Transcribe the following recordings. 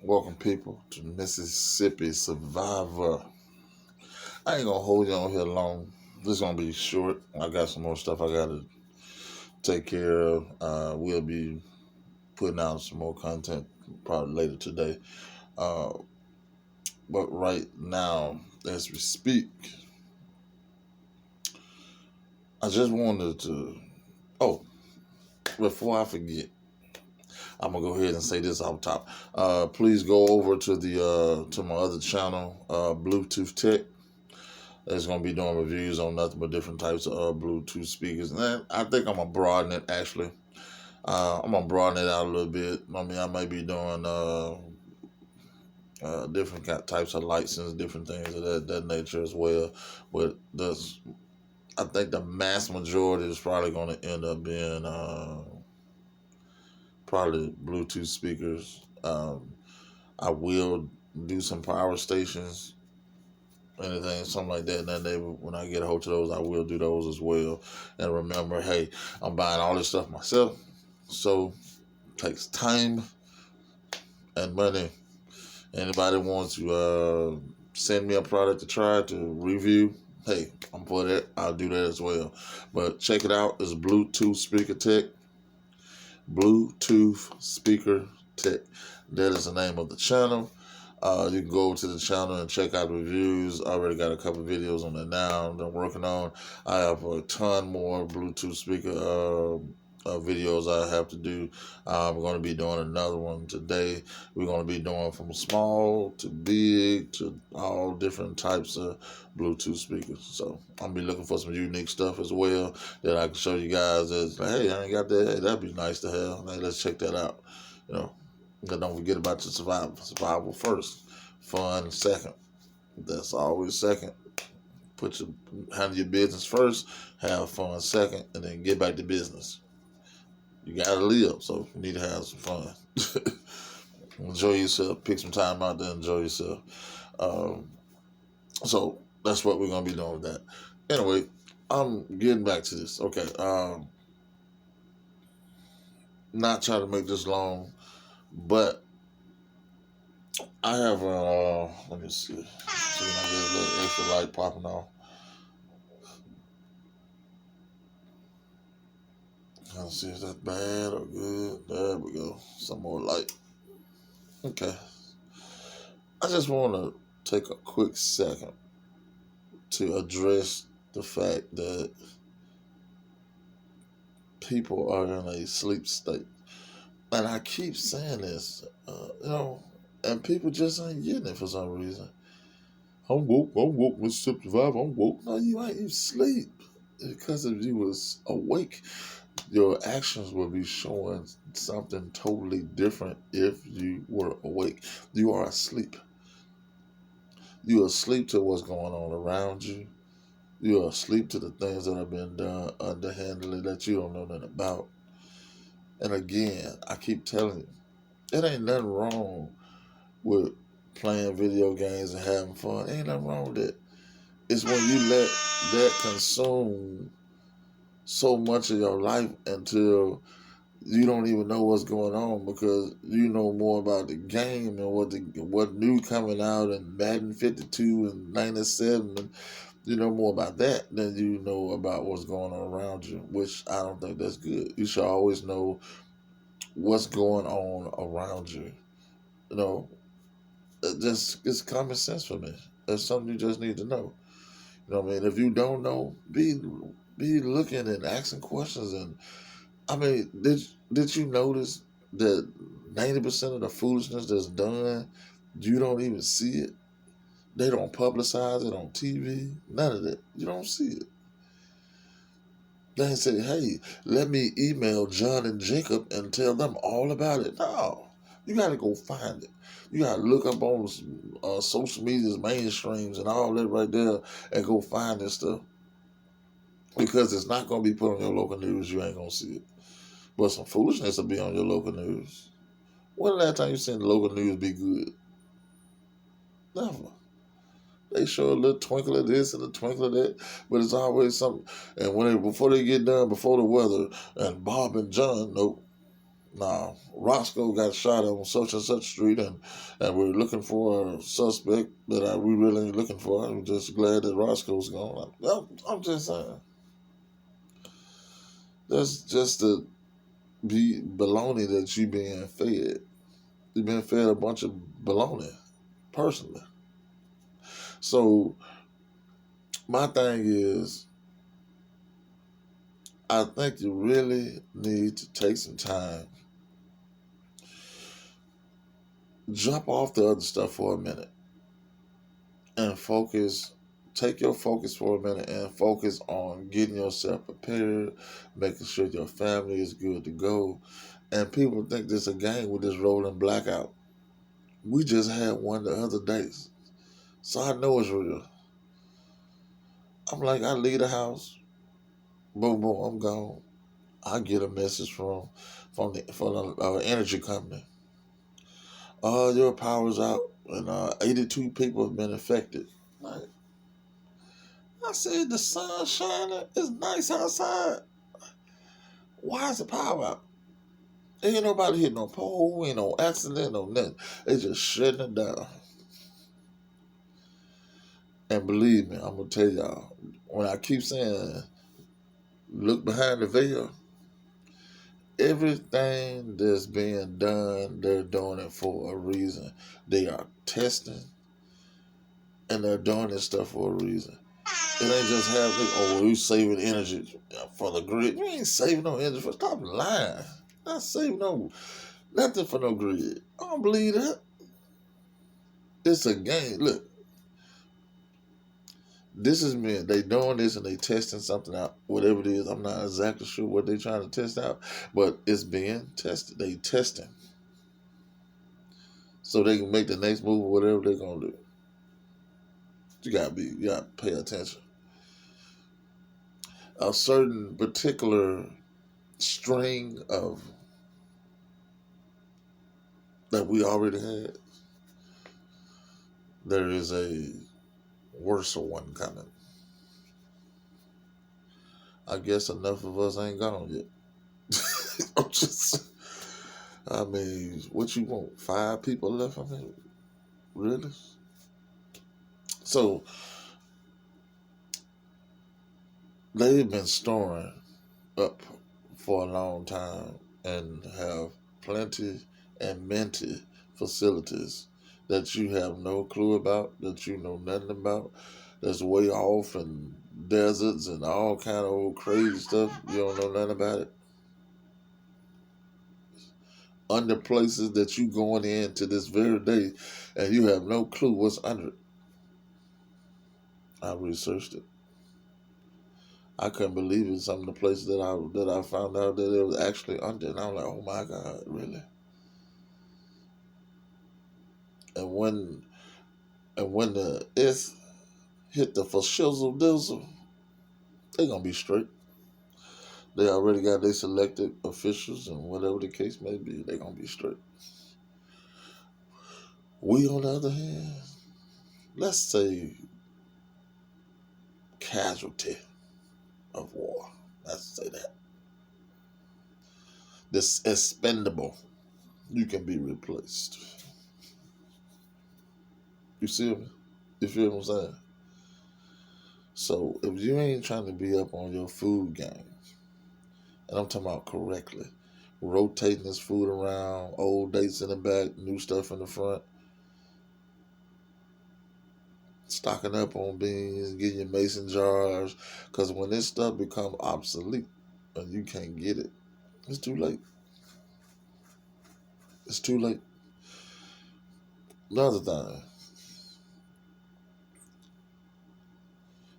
Welcome, people, to Mississippi Survivor. I ain't gonna hold you on here long. This is gonna be short. I got some more stuff I gotta take care of. We'll be putting out some more content probably later today. Uh, but right now, as we speak, I just wanted to. Oh, before I forget, I'm gonna go ahead and say this off top. Please go over to the to my other channel, Bluetooth Tech. That's gonna be doing reviews on nothing but different types of Bluetooth speakers. And I think I'm gonna broaden it actually. I'm gonna broaden it out a little bit. I mean, I may be doing different types of license, different things of that nature as well. But I think the mass majority is probably gonna end up being probably Bluetooth speakers. I will do some power stations, anything, something like that. And then when I get a hold of those, I will do those as well. And remember, hey, I'm buying all this stuff myself, so it takes time and money. Anybody wants to send me a product to try to review, hey, I'm for that. I'll do that as well. But check it out. It's Bluetooth Speaker Tech. Bluetooth Speaker Tech. That is the name of the channel. You can go to the channel and check out reviews. I already got a couple of videos on that now that I'm working on. I have a ton more Bluetooth speaker videos I have to do. I'm going to be doing another one today. We're going to be doing from small to big to all different types of Bluetooth speakers. So I'm going to be looking for some unique stuff as well that I can show you guys. As hey, I ain't got that. Hey, that'd be nice to have. Hey, let's check that out. You know. But don't forget about the survival. Survival first, fun second. That's always second. Handle your business first, have fun second, and then get back to business. You gotta live, so you need to have some fun. Enjoy yourself. Pick some time out to enjoy yourself. So that's what we're gonna be doing with that. Anyway, I'm getting back to this. Okay. Not trying to make this long, but I have let me see. See when I get a little extra light popping off. Let's see, is that bad or good? There we go. Some more light. Okay. I just want to take a quick second to address the fact that people are in a sleep state. And I keep saying this, and people just ain't getting it for some reason. I'm woke, Mississippi Survivor, I'm woke. No, you ain't, you sleep. Because if you was awake, your actions will be showing something totally different if you were awake. You are asleep. You're asleep to what's going on around you. You're asleep to the things that have been done underhandedly that you don't know nothing about. And again, I keep telling you, it ain't nothing wrong with playing video games and having fun. Ain't nothing wrong with it. It's when you let that consume so much of your life until you don't even know what's going on because you know more about the game and what new coming out in Madden 52 and 97, and you know more about that than you know about what's going on around you, which I don't think that's good. You should always know what's going on around you. You know, it's common sense for me. That's something you just need to know. You know what I mean? If you don't know, be looking and asking questions. And I mean, did you notice that 90% of the foolishness that's done, you don't even see it? They don't publicize it on TV. None of that. You don't see it. They ain't say, hey, let me email John and Jacob and tell them all about it. No. You got to go find it. You got to look up on social media's mainstreams and all that right there and go find this stuff. Because it's not going to be put on your local news. You ain't going to see it. But some foolishness will be on your local news. When the last time you seen the local news be good? Never. They show a little twinkle of this and a twinkle of that, but it's always something. And before they get done, before the weather, and Bob and John, nope. Now, Roscoe got shot on such and such street, and we're looking for a suspect that we really ain't looking for. I'm just glad that Roscoe's gone. I'm just saying. That's just the baloney that you being fed. You've been fed a bunch of baloney, personally. So, my thing is, I think you really need to take some time, drop off the other stuff for a minute, and take your focus for a minute and focus on getting yourself prepared, making sure your family is good to go. And people think this a game with this rolling blackout. We just had one the other day, so I know it's real. I'm like, I leave the house, boom, boom, I'm gone. I get a message from the energy company. Your power's out, and 82 people have been affected. Like, I said, the sun's shining. It's nice outside. Why is the power out? Ain't nobody hit no pole, ain't no accident, no nothing. They just shutting it down. And believe me, I'm gonna tell y'all, when I keep saying look behind the veil, everything that's being done, they're doing it for a reason. They are testing, and they're doing this stuff for a reason. It ain't just happening, oh, we saving energy for the grid. You ain't saving no energy. Stop lying. Not saving nothing for no grid. I don't believe that. It's a game. Look, this is me. They doing this and they testing something out. Whatever it is, I'm not exactly sure what they trying to test out, but it's being tested. They testing. So they can make the next move or whatever they're gonna do. You gotta pay attention. A certain particular string of that we already had, there is a worse one coming. I guess enough of us ain't gone yet. I'm just, I mean, what you want? 5 people left? I mean, really? So they've been storing up for a long time and have plenty and minty facilities that you have no clue about, that you know nothing about, that's way off in deserts and all kind of old crazy stuff. You don't know nothing about it. Under places that you going in to this very day, and you have no clue what's under it. I researched it. I couldn't believe it. Some of the places that I found out that it was actually under, and I'm like, oh my God, really? And when the it's hit the for shizzle dizzle, they gonna be straight. They already got their selected officials, and whatever the case may be, they gonna be straight. We, on the other hand, let's say casualty of war. Let's say that. This expendable, you can be replaced. You see me? You feel what I'm saying? So if you ain't trying to be up on your food game, and I'm talking about correctly, rotating this food around, old dates in the back, new stuff in the front, stocking up on beans, getting your mason jars, because when this stuff becomes obsolete and you can't get it, it's too late. It's too late. Another thing,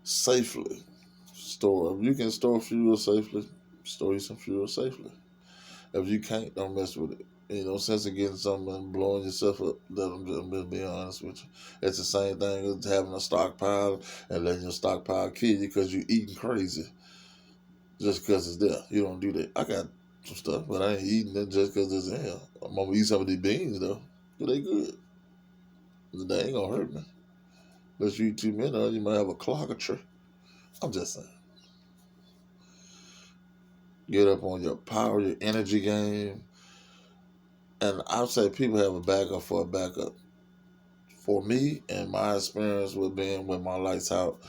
safely store. If you can store fuel safely, store you some fuel safely. If you can't, don't mess with it. You know, sense of getting something and blowing yourself up. I'm just being honest with you. It's the same thing as having a stockpile and letting your stockpile kill you because you're eating crazy just because it's there. You don't do that. I got some stuff, but I ain't eating it just because it's there. I'm gonna eat some of these beans though. But they good. They ain't gonna hurt me. Unless you eat too many of them, you might have a cloggature. I'm just saying. Get up on your power, your energy game. And I'll say people have a backup for a backup. For me and my experience with being with my lights out,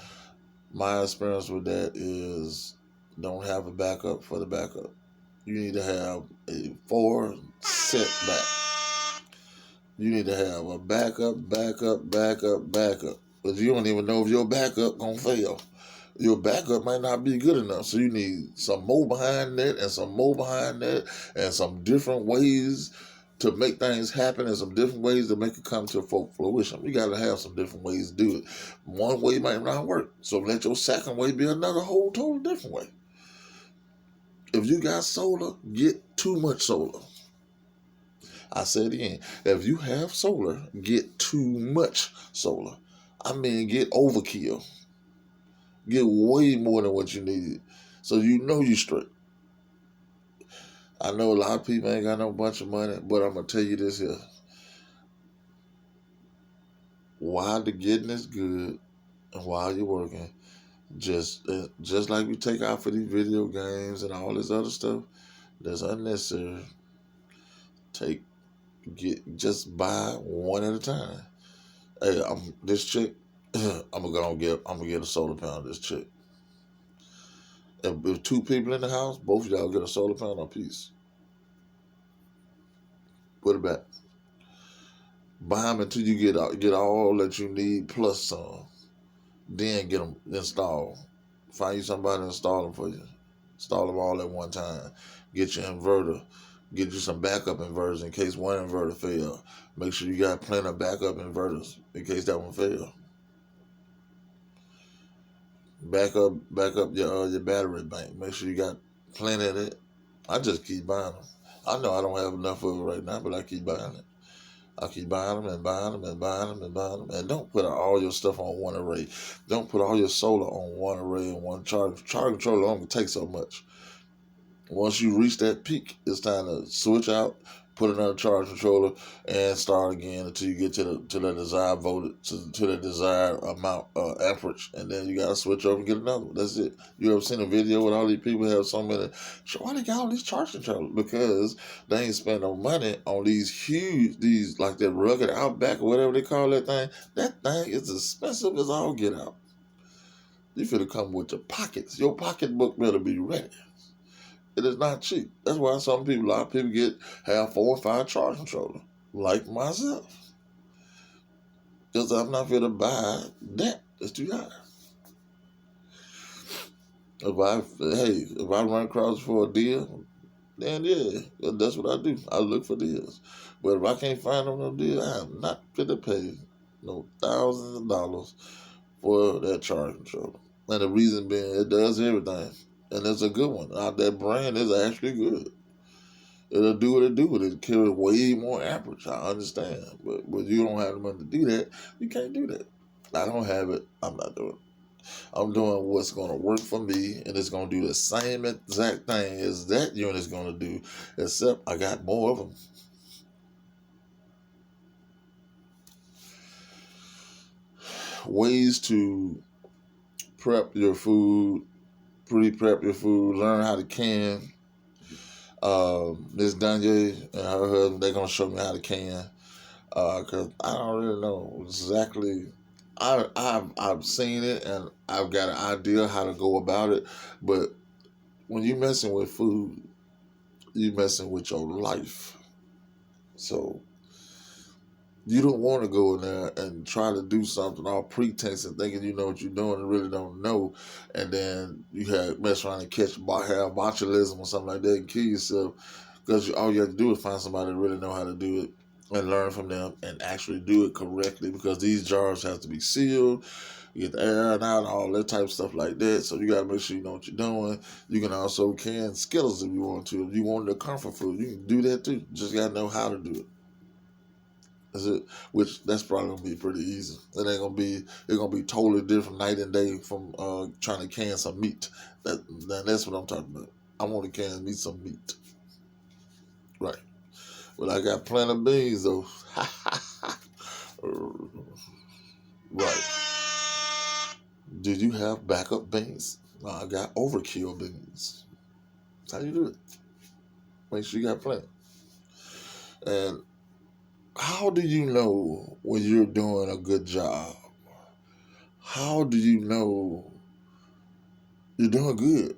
my experience with that is don't have a backup for the backup. You need to have a 4 setback. You need to have a backup, backup, backup, backup. But you don't even know if your backup gonna fail. Your backup might not be good enough. So you need some more behind that and some more behind that and some different ways to make things happen and some different ways to make it come to fruition. You got to have some different ways to do it. One way might not work. So let your second way be another whole total different way. If you got solar, get too much solar. I said again, if you have solar, get too much solar. I mean, get overkill. Get way more than what you need. So you know you straight. I know a lot of people ain't got no bunch of money, but I'm going to tell you this here. While the getting is good and while you're working, just like we take out for these video games and all this other stuff that's unnecessary, just buy one at a time. Hey, this chick, I'm gonna get a solar panel. This chick. If 2 people in the house, both of y'all get a solar panel apiece. Put it back. Buy them until you get all that you need plus some. Then get them installed. Find you somebody to install them for you. Install them all at one time. Get your inverter. Get you some backup inverters in case one inverter fail. Make sure you got plenty of backup inverters in case that one fail. Back up your battery bank. Make sure you got plenty of it. I just keep buying them. I know I don't have enough of it right now, but I keep buying it. I keep buying them and buying them and buying them and buying them. And don't put all your stuff on one array. Don't put all your solar on one array and one charge. Charge controller only takes so much. Once you reach that peak, it's time to switch out, put another charge controller, and start again until you get to the desired voltage, to the desired amount amperage, and then you gotta switch over and get another one. That's it. You ever seen a video with all these people have so many? Why they got all these charge controllers? Because they ain't spend no money on these like that rugged Outback or whatever they call that thing. That thing is expensive as all get out. You finna come with your pockets. Your pocketbook better be ready. It is not cheap. That's why a lot of people have 4 or 5 charge controllers, like myself. Because I'm not going to buy that. It's too high. If I run across for a deal, then yeah, that's what I do. I look for deals. But if I can't find no deal, I am not going to pay no thousands of dollars for that charge controller. And the reason being, it does everything. And it's a good one. That brand is actually good. It'll do what it do. It'll carry way more amperage. I understand. But you don't have the money to do that. You can't do that. I don't have it. I'm not doing it. I'm doing what's going to work for me, and it's going to do the same exact thing as that unit's going to do, except I got more of them. Ways to prep your food, pre-prep your food, learn how to can. Miss Danye and her husband, they're going to show me how to can. Because I don't really know exactly. I've seen it and I've got an idea how to go about it. But when you're messing with food, you're messing with your life. So you don't want to go in there and try to do something all pretense and thinking you know what you're doing and really don't know, and then you mess around and have botulism or something like that and kill yourself because all you have to do is find somebody that really know how to do it and learn from them and actually do it correctly, because these jars have to be sealed. You get the air out, all that type of stuff like that. So you got to make sure you know what you're doing. You can also can Skittles if you want to. If you want the comfort food, you can do that too. Just got to know how to do it. That's it. Which that's probably gonna be pretty easy. It's gonna be totally different night and day from trying to can some meat. That's what I'm talking about. I want to can me some meat. Right. But I got plenty of beans though. Right. Did you have backup beans? No, I got overkill beans. That's how you do it. Make sure you got plenty. And how do you know when you're doing a good job? How do you know you're doing good?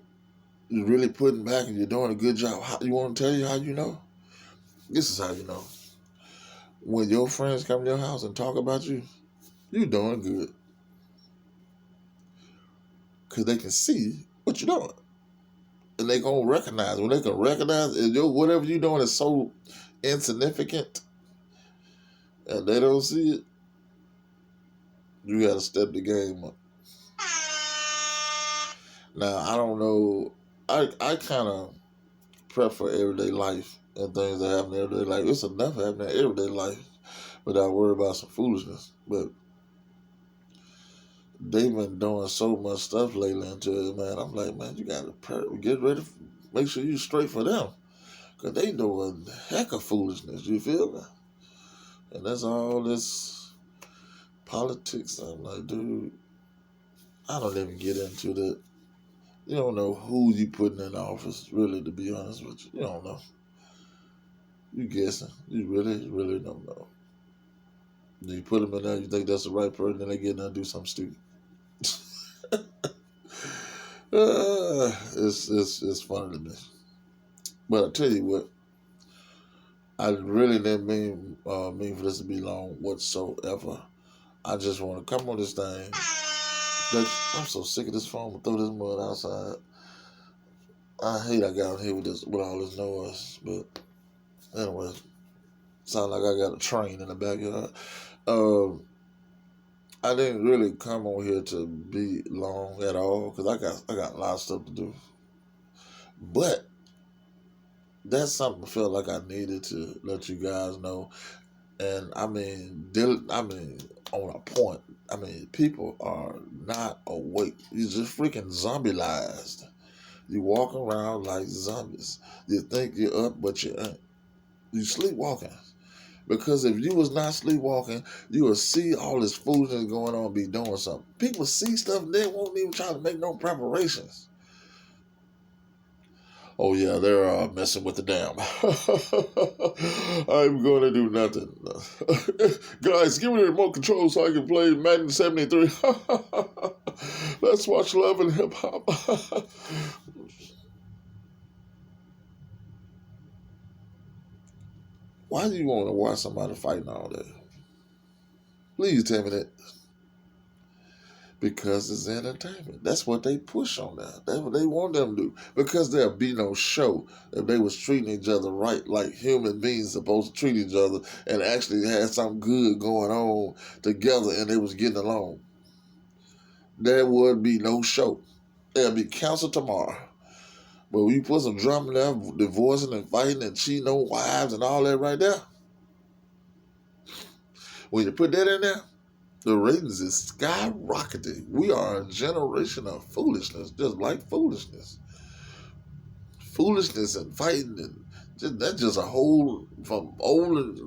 You're really putting back and you're doing a good job. You want to tell you how you know? This is how you know. When your friends come to your house and talk about you, you're doing good. Because they can see what you're doing. And they going to recognize. When they can recognize, whatever you're doing is so insignificant and they don't see it, you got to step the game up. Now, I don't know. I kind of prep for everyday life and things that happen in everyday life. It's enough happening in everyday life without worrying about some foolishness. But they've been doing so much stuff lately into it, man. I'm like, man, you got to get ready. Make sure you straight for them. Because they doing heck of foolishness. You feel me? And that's all this politics. I'm like, dude, I don't even get into that. You don't know who you putting in office, really, to be honest with you. You don't know. You guessing. You really, really don't know. You put them in there, you think that's the right person, then they get in there and do something stupid. It's funny to me. But I tell you what, I really didn't mean for this to be long whatsoever. I just want to come on this thing. I'm so sick of this phone. I'm gonna throw this mud outside. I hate I got here with all this noise. But anyway, sound like I got a train in the backyard. I didn't really come on here to be long at all because I got a lot of stuff to do. But that's something I felt like I needed to let you guys know. And I mean, on a point. I mean, people are not awake. You're just freaking zombie-ized. You walk around like zombies. You think you're up, but you ain't. You sleepwalking. Because if you was not sleepwalking, you would see all this foolishness going on, be doing something. People see stuff, they won't even try to make no preparations. Oh yeah, they're messing with the dam. I'm going to do nothing. Guys, give me the remote control so I can play Madden 73. Let's watch Love and Hip Hop. Why do you want to watch somebody fighting all day? Please tell me that. Because it's entertainment. That's what they push on that. That's what they want them to do. Because there'll be no show if they was treating each other right, like human beings supposed to treat each other, and actually had something good going on together, and they was getting along. There would be no show. There'll be canceled tomorrow. But when you put some drama there, divorcing and fighting and cheating on wives and all that right there, when you put that in there, the ratings is skyrocketing. We are a generation of foolishness, just like foolishness. Foolishness and fighting, and that's just a whole from old and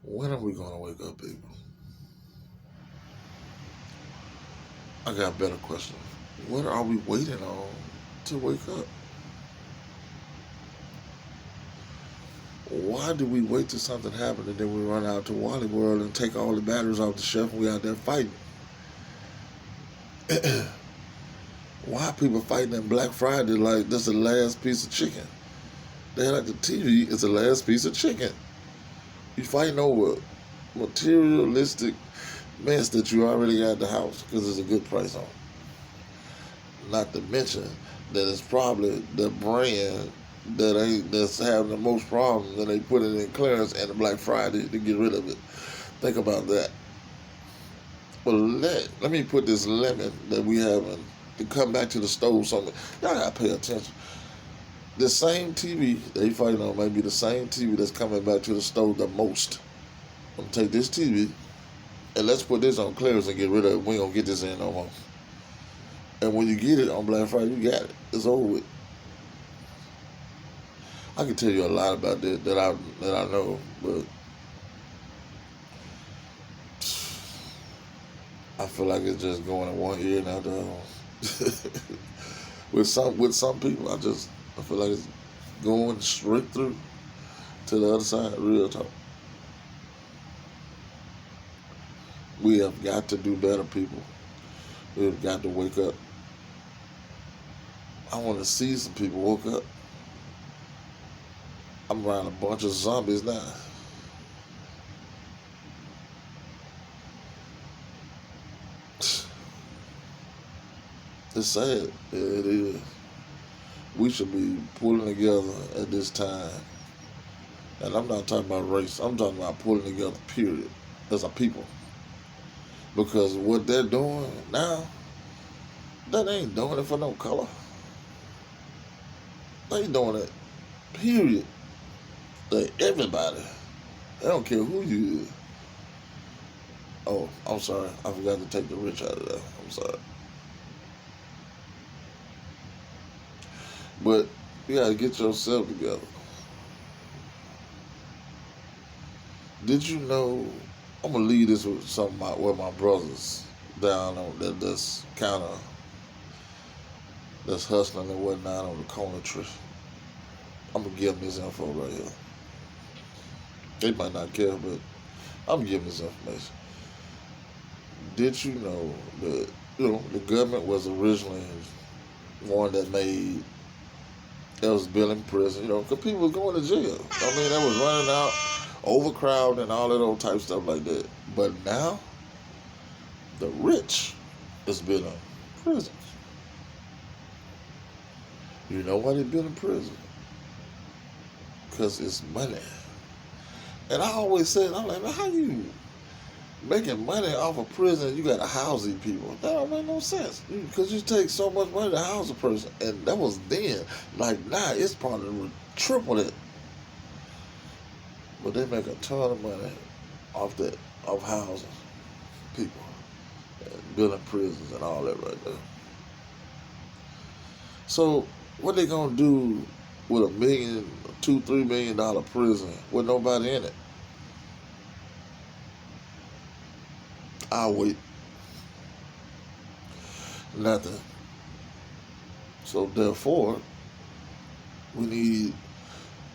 when are we gonna wake up, people? I got a better question. What are we waiting on to wake up? Why do we wait till something happens and then we run out to Wally World and take all the batteries off the shelf and we out there fighting? Why are people fighting on Black Friday like this is the last piece of chicken? They like the TV is the last piece of chicken. You fighting over materialistic mess that you already got at the house because it's a good price on. Not to mention that it's probably the brand that's having the most problems, and they put it in clearance and the Black Friday to get rid of it. Think about that. But let me put this lemon that we having to come back to the stove. Something y'all gotta pay attention. The same TV they fighting on might be the same TV that's coming back to the stove the most. I'm gonna take this TV and let's put this on clearance and get rid of it. We ain't gonna get this in no more. And when you get it on Black Friday, you got it. It's over with. I can tell you a lot about that I know, but I feel like it's just going in one ear and out the other. with some people, I feel like it's going straight through to the other side. Real talk. We have got to do better, people. We've got to wake up. I want to see some people woke up. I'm around a bunch of zombies now. It's sad. It is. We should be pulling together at this time. And I'm not talking about race. I'm talking about pulling together, period, as a people. Because what they're doing now, that ain't doing it for no color. They doing it, period. Like everybody. They don't care who you is. Oh, I'm sorry. I forgot to take the rich out of that. I'm sorry. But you gotta get yourself together. Did you know? I'm gonna leave this with with my brothers down on that's kind of that's hustling and whatnot on the corner tree. I'm gonna give them this info right here. They might not care, but I'm giving this information. Did you know that the government was originally one that was building prison, because people were going to jail. I mean, they was running out, overcrowded, and all that old type stuff like that. But now, the rich is building prisons. You know why they building prison? Because it's money. And I always said, I'm like, man, how you making money off of prison? You got to house these people. That don't make no sense. Because you take so much money to house a person. And that was then. Like now, it's probably triple it. But they make a ton of money off housing people. And building prisons and all that right there. So, what they going to do with $1 million, $2-3 million prison with nobody in it? I'll wait. Nothing. So therefore, we need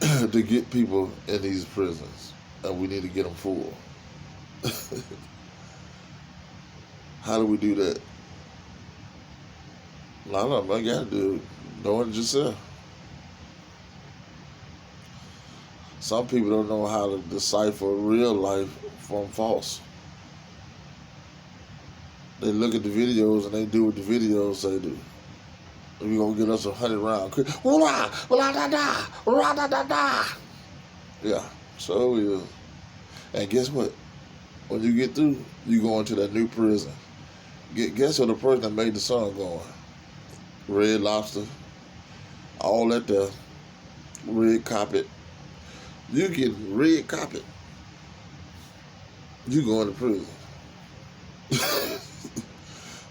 to get people in these prisons, and we need to get them full. How do we do that? I don't know. I got to do knowing it yourself. Some people don't know how to decipher real life from false. They look at the videos and they do what the videos say do. We're going to get us 100 rounds. Yeah, so is. And guess what? When you get through, you go into that new prison. Guess what the person that made the song going? Red Lobster. All that there. Red carpet. You get red carpet. You going to prison.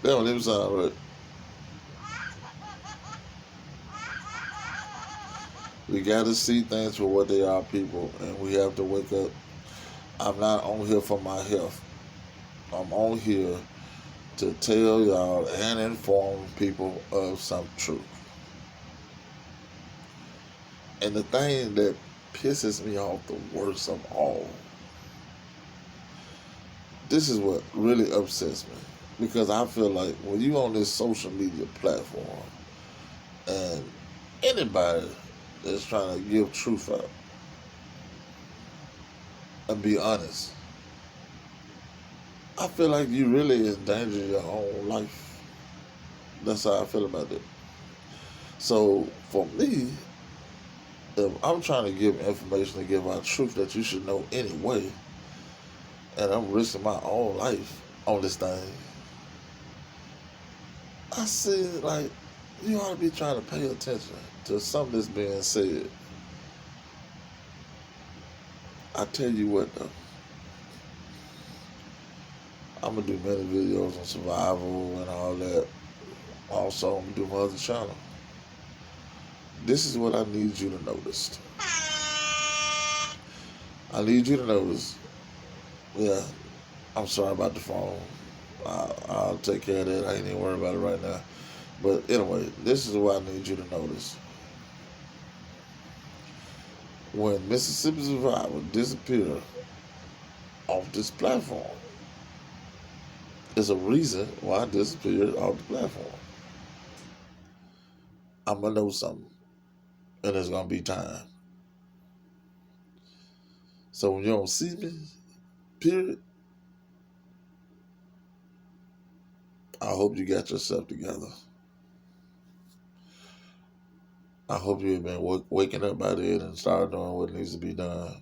That don't even sound right. We got to see things for what they are, people, and we have to wake up. I'm not on here for my health. I'm on here to tell y'all and inform people of some truth. And the thing that pisses me off the worst of all, this is what really upsets me. Because I feel like when you on this social media platform and anybody that's trying to give truth out and be honest, I feel like you really endanger your own life. That's how I feel about it. So for me, if I'm trying to give information to give out truth that you should know anyway, and I'm risking my own life on this thing, I see like you ought to be trying to pay attention to something that's being said. I tell you what though, I'm gonna do many videos on survival and all that. Also, I'm gonna do my other channel. This is what I need you to notice. I need you to notice. Yeah, I'm sorry about the phone. I'll take care of that. I ain't even worried about it right now. But anyway, this is what I need you to notice. When Mississippi Survivor disappeared off this platform, there's a reason why I disappeared off the platform. I'm gonna know something, and it's gonna be time. So when you don't see me, period, I hope you got yourself together. I hope you've been waking up by then and start doing what needs to be done.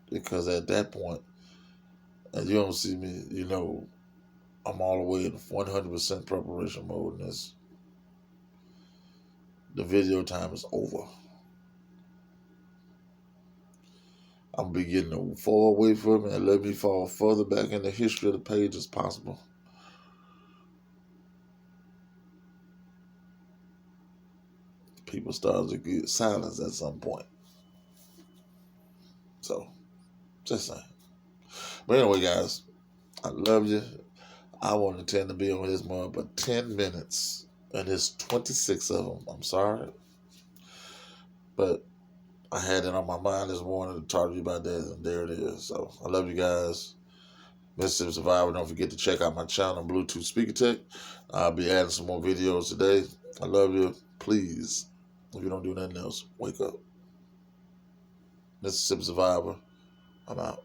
Because at that point, and you don't see me, you know, I'm all the way in 100% preparation mode, and the video time is over. I'm beginning to fall away from it and let me fall further back in the history of the page as possible. People start to get silence at some point. So, just saying. But anyway, guys, I love you. I want to tend to be on this more but 10 minutes, and there's 26 of them. I'm sorry. But I had it on my mind this morning to talk to you about that, and there it is. So I love you guys. Mississippi Survivor, don't forget to check out my channel, Bluetooth Speaker Tech. I'll be adding some more videos today. I love you. Please, if you don't do nothing else, wake up. Mississippi Survivor, I'm out.